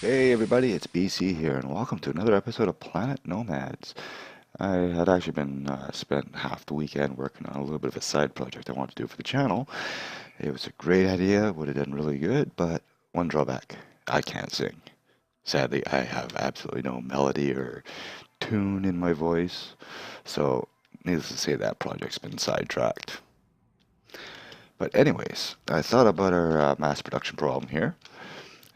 Hey everybody, it's BC here, and welcome to another episode of Planet Nomads. I had actually been spent half the weekend working on a little bit of a side project I wanted to do for the channel. It was a great idea, would have done really good, but one drawback, I can't sing. Sadly, I have absolutely no melody or tune in my voice, so needless to say that project's been sidetracked. But anyways, I thought about our mass production problem here.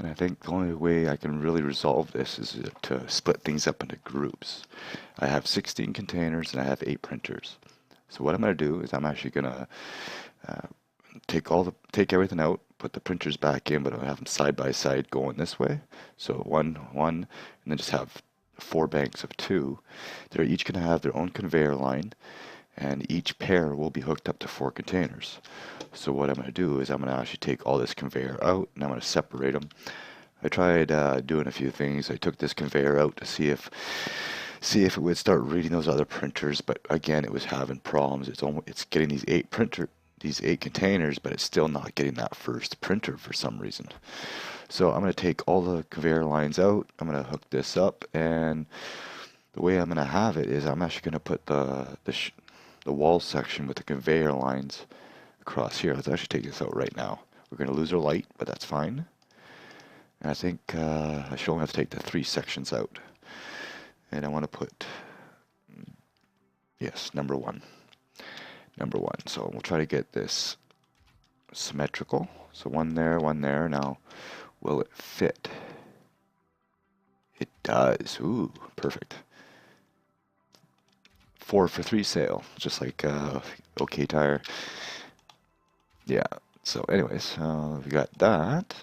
And I think the only way I can really resolve this is to split things up into groups. I have 16 containers and I have 8 printers. So what I'm going to do is I'm actually going to uh, take everything out, put the printers back in, but I'll have them side by side going this way. So one, and then just have 4 banks of 2. They're each going to have their own conveyor line, and each pair will be hooked up to 4 containers. So what I'm going to do is I'm going to actually take all this conveyor out and I'm going to separate them. I tried doing a few things. I took this conveyor out to see if it would start reading those other printers, but again, it was having problems. It's getting these 8 containers, but it's still not getting that first printer for some reason. So I'm going to take all the conveyor lines out. I'm going to hook this up, and the way I'm going to have it is I'm actually going to put the wall section with the conveyor lines across here. Let's actually take this out right now. We're going to lose our light, but that's fine. And I think I should only have to take the 3 sections out. And I want to put, yes, number 1. Number 1. So we'll try to get this symmetrical. So one there, one there. Now, will it fit? It does. Ooh, perfect. 4 for 3 sale, just like OK Tire. Yeah. So anyways, we got that.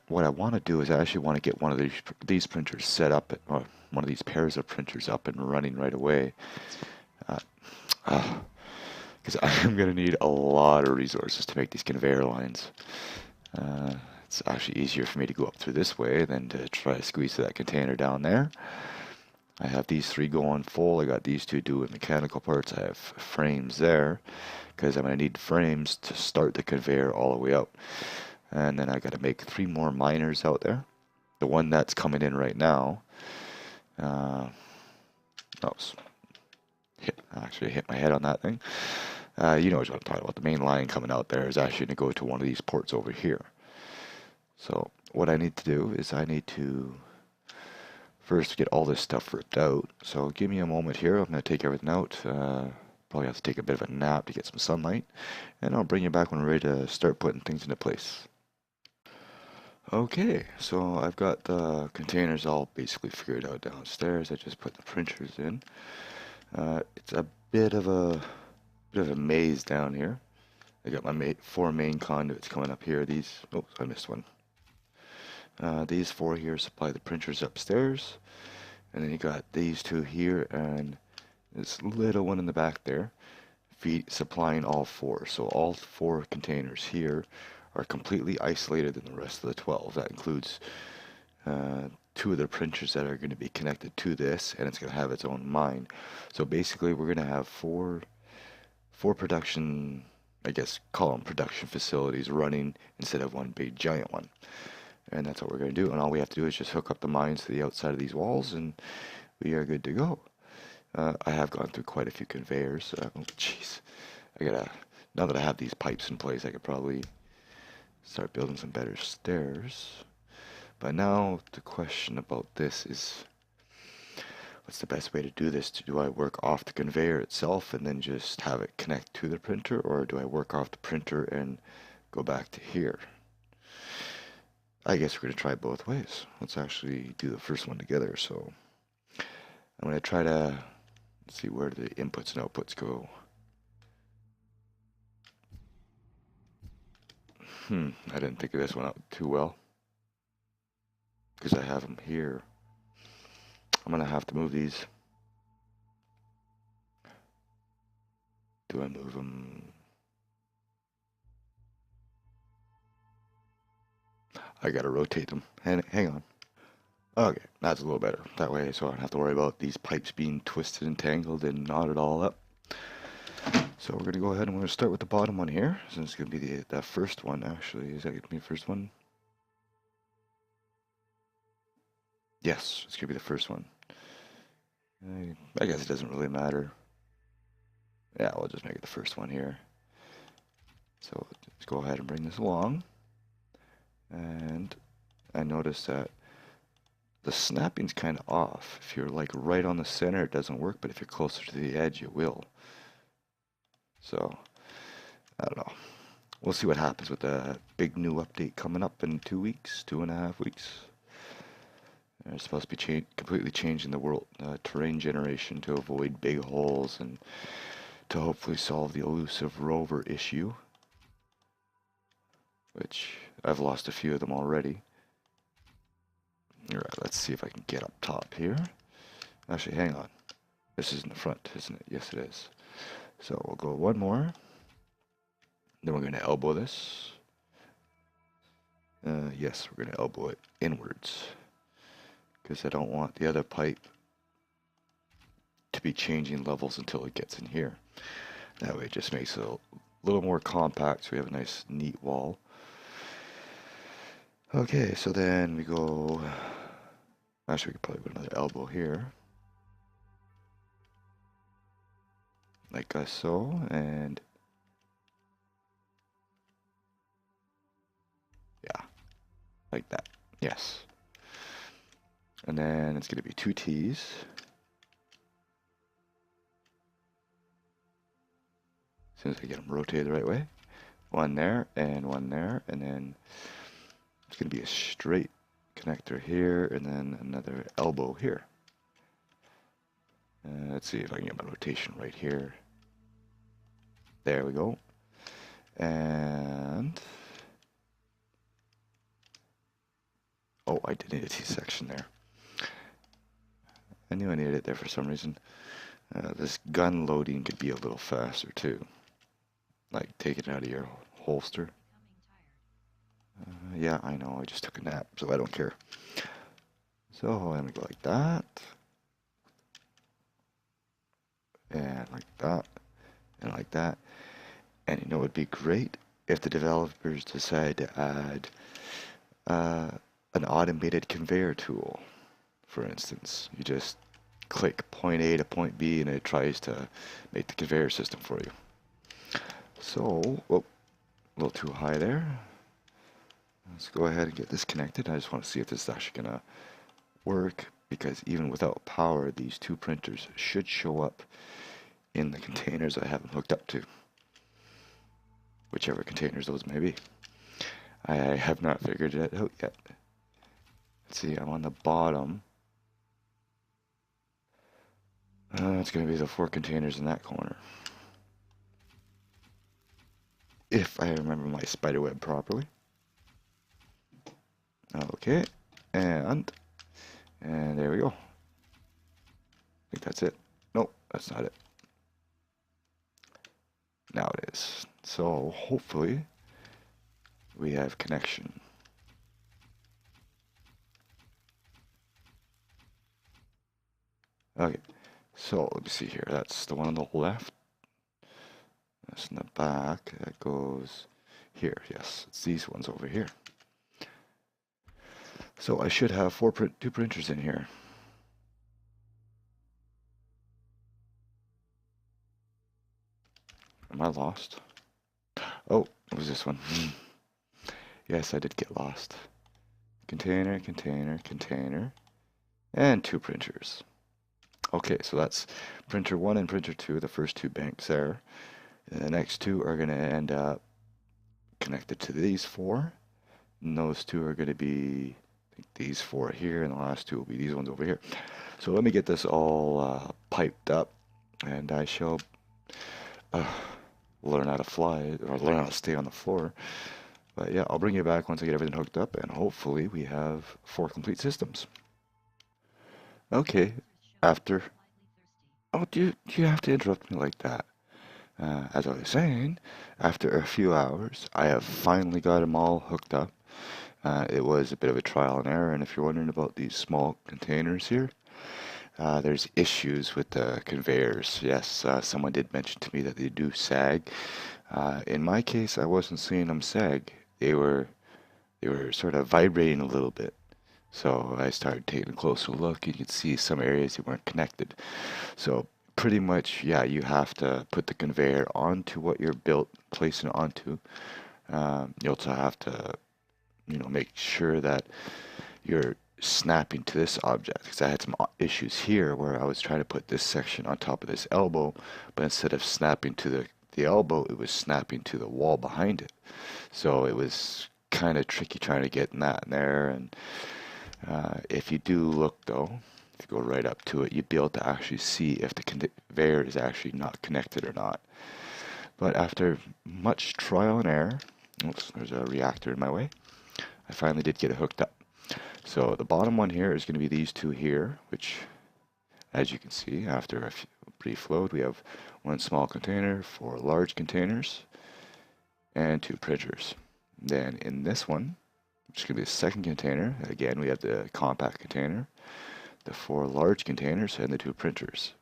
What I want to do is I actually want to get one of these printers set up, or one of these pairs of printers up and running right away. Because I'm going to need a lot of resources to make these conveyor lines. It's actually easier for me to go up through this way than to try to squeeze that container down there. I have these 3 going full. I got these 2 doing mechanical parts. I have frames there because I'm going to need frames to start the conveyor all the way out. And then I got to make 3 more miners out there. The one that's coming in right now. Oops. I actually hit my head on that thing. You know what I'm talking about. The main line coming out there is actually going to go to one of these ports over here. So what I need to do is I need to first get all this stuff ripped out. So give me a moment here. I'm going to take everything out. Probably have to take a bit of a nap to get some sunlight. And I'll bring you back when we're ready to start putting things into place. Okay, so I've got the containers all basically figured out downstairs. I just put the printers in. It's a bit of a maze down here. I got my 4 main conduits coming up here. Oh, I missed one. These 4 here supply the printers upstairs, and then you got these 2 here and this little one in the back there, supplying all 4. So all 4 containers here are completely isolated than the rest of the 12. That includes 2 of the printers that are going to be connected to this, and it's going to have its own mine. So basically, we're going to have four production, I guess, call them production facilities running instead of one big giant one. And that's what we're going to do. And all we have to do is just hook up the mines to the outside of these walls, and we are good to go. I have gone through quite a few conveyors. Oh, jeez. Now that I have these pipes in place, I could probably start building some better stairs. But now the question about this is, what's the best way to do this? Do I work off the conveyor itself and then just have it connect to the printer, or do I work off the printer and go back to here? I guess we're going to try both ways. Let's actually do the first one together. So I'm going to try to see where the inputs and outputs go. I didn't think of this one out too well, because I have them here. I'm going to have to move these. Do I move them? I got to rotate them. Hang on. Okay, that's a little better. That way, so I don't have to worry about these pipes being twisted and tangled and knotted all up. So we're going to go ahead and we're going to start with the bottom one here. So it's going to be the first one, actually. Is that going to be the first one? Yes, it's gonna be the first one. I guess it doesn't really matter. Yeah, we'll just make it the first one here. So let's go ahead and bring this along. And I noticed that the snapping's kind of off. If you're like right on the center, it doesn't work, but if you're closer to the edge, it will. So, I don't know. We'll see what happens with the big new update coming up in 2 weeks, 2.5 weeks. They're supposed to be completely changing the world terrain generation to avoid big holes and to hopefully solve the elusive rover issue, which I've lost a few of them already. Alright, let's see if I can get up top here. Actually, hang on. This is in the front, isn't it? Yes, it is. So we'll go one more. Then we're going to elbow this. Yes, we're going to elbow it inwards, because I don't want the other pipe to be changing levels until it gets in here. That way it just makes it a little more compact, so we have a nice neat wall. Okay, so then we go, actually we could probably put another elbow here, like so, and yeah, like that, yes. And then it's going to be 2 T's. As soon as I get them rotated the right way. One there, and then it's going to be a straight connector here, and then another elbow here. Let's see if I can get my rotation right here. There we go. And oh, I did need a T-section there. I knew I needed it there for some reason. This gun loading could be a little faster too. Like take it out of your holster. Yeah, I know, I just took a nap, so I don't care. So let me go like that. And like that. And like that. And you know, it'd be great if the developers decide to add an automated conveyor tool. For instance, you just click point A to point B and it tries to make the conveyor system for you. So, oh, a little too high there. Let's go ahead and get this connected. I just want to see if this is actually going to work, because even without power, these 2 printers should show up in the containers I have them hooked up to. Whichever containers those may be. I have not figured it out yet. Let's see, I'm on the bottom. It's going to be the 4 containers in that corner. If I remember my spiderweb properly. Okay, and there we go. I think that's it. Nope, that's not it. Now it is. So hopefully we have connection. Okay, so let me see here. That's the one on the left. That's in the back. That goes here. Yes, it's these ones over here. So I should have 2 printers in here. Am I lost? Oh, what was this one? Yes, I did get lost. Container, container, container, and 2 printers. Okay, so that's printer 1 and printer 2, the first 2 banks there. And the next 2 are going to end up connected to these 4. And those 2 are going to be these 4 here, and the last 2 will be these ones over here. So let me get this all piped up, and I shall learn how to fly, or learn how to stay on the floor. But yeah, I'll bring you back once I get everything hooked up, and hopefully we have 4 complete systems. Okay, after... Oh, do you have to interrupt me like that? As I was saying, after a few hours, I have finally got them all hooked up. It was a bit of a trial and error, and if you're wondering about these small containers here, there's issues with the conveyors. Yes, someone did mention to me that they do sag. In my case, I wasn't seeing them sag. They were sort of vibrating a little bit. So I started taking a closer look. You could see some areas that weren't connected. So pretty much, yeah, you have to put the conveyor onto what you're placing it onto. You also have to, make sure that you're snapping to this object, because I had some issues here where I was trying to put this section on top of this elbow, but instead of snapping to the elbow, it was snapping to the wall behind it. So it was kind of tricky trying to get that in there. And if you do look though, if you go right up to it, you'd be able to actually see if the conveyor is actually not connected or not. But after much trial and error, oops, there's a reactor in my way, I finally did get it hooked up. So the bottom one here is going to be these two here, which, as you can see, after a brief load, we have one small container, four large containers, and two printers. Then in this one, which is going to be the second container, again, we have the compact container, the four large containers, and the two printers.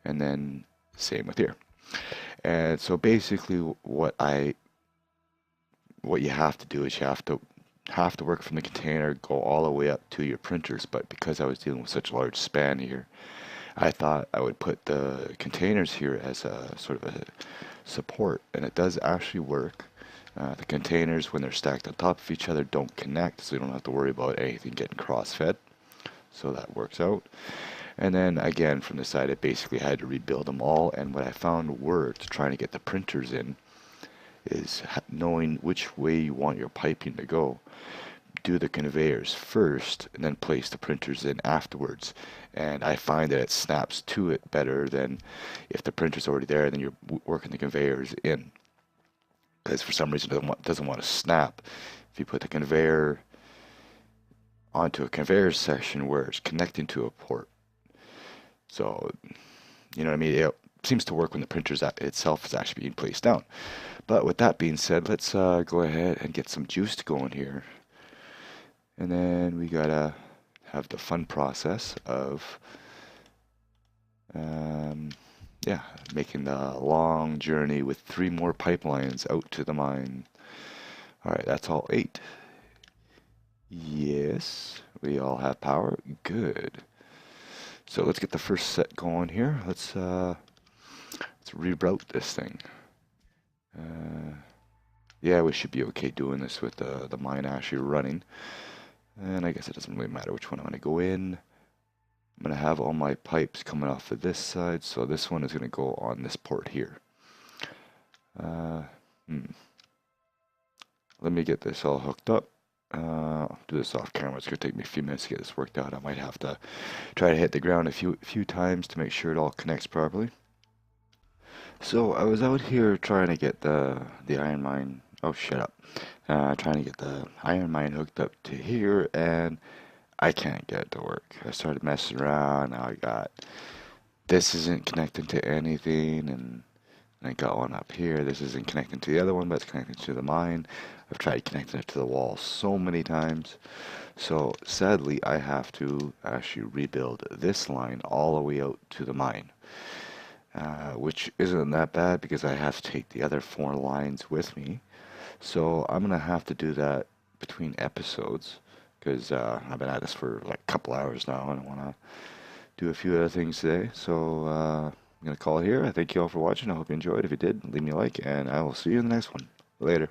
And then same with here. And so basically what you have to do is you have to work from the container, go all the way up to your printers. But because I was dealing with such a large span here, I thought I would put the containers here as a sort of a support, and it does actually work. The containers, when they're stacked on top of each other, don't connect, so you don't have to worry about anything getting cross-fed. So that works out. And then again, from the side, I basically had to rebuild them all. And what I found worked, trying to get the printers in, is knowing which way you want your piping to go. Do the conveyors first, and then place the printers in afterwards. And I find that it snaps to it better than if the printer's already there, and then you're working the conveyors in. Because for some reason it doesn't want to snap. If you put the conveyor onto a conveyor section where it's connecting to a port. So, you know what I mean? It seems to work when the printer itself is actually being placed down. But with that being said, let's go ahead and get some juice going here. And then we gotta have the fun process of, yeah, making the long journey with 3 more pipelines out to the mine. Alright, that's all 8. Yes, we all have power. Good. So let's get the first set going here. Let's reroute this thing. Yeah, we should be okay doing this with the mine actually running. And I guess it doesn't really matter which one I'm going to go in. I'm going to have all my pipes coming off of this side, so this one is going to go on this port here. Let me get this all hooked up. I'll do this off camera. It's going to take me a few minutes to get this worked out. I might have to try to hit the ground a few times to make sure it all connects properly. So I was out here trying to get the iron mine. Oh, shut up. Trying to get the iron mine hooked up to here, and I can't get it to work. I started messing around. Now I got this isn't connecting to anything, and I got one up here. This isn't connecting to the other one, but it's connecting to the mine. I've tried connecting it to the wall so many times. So sadly, I have to actually rebuild this line all the way out to the mine. Which isn't that bad because I have to take the other 4 lines with me. So I'm going to have to do that between episodes because I've been at this for like a couple hours now and I want to do a few other things today. So I'm going to call it here. I thank you all for watching. I hope you enjoyed. If you did, leave me a like and I will see you in the next one. Later.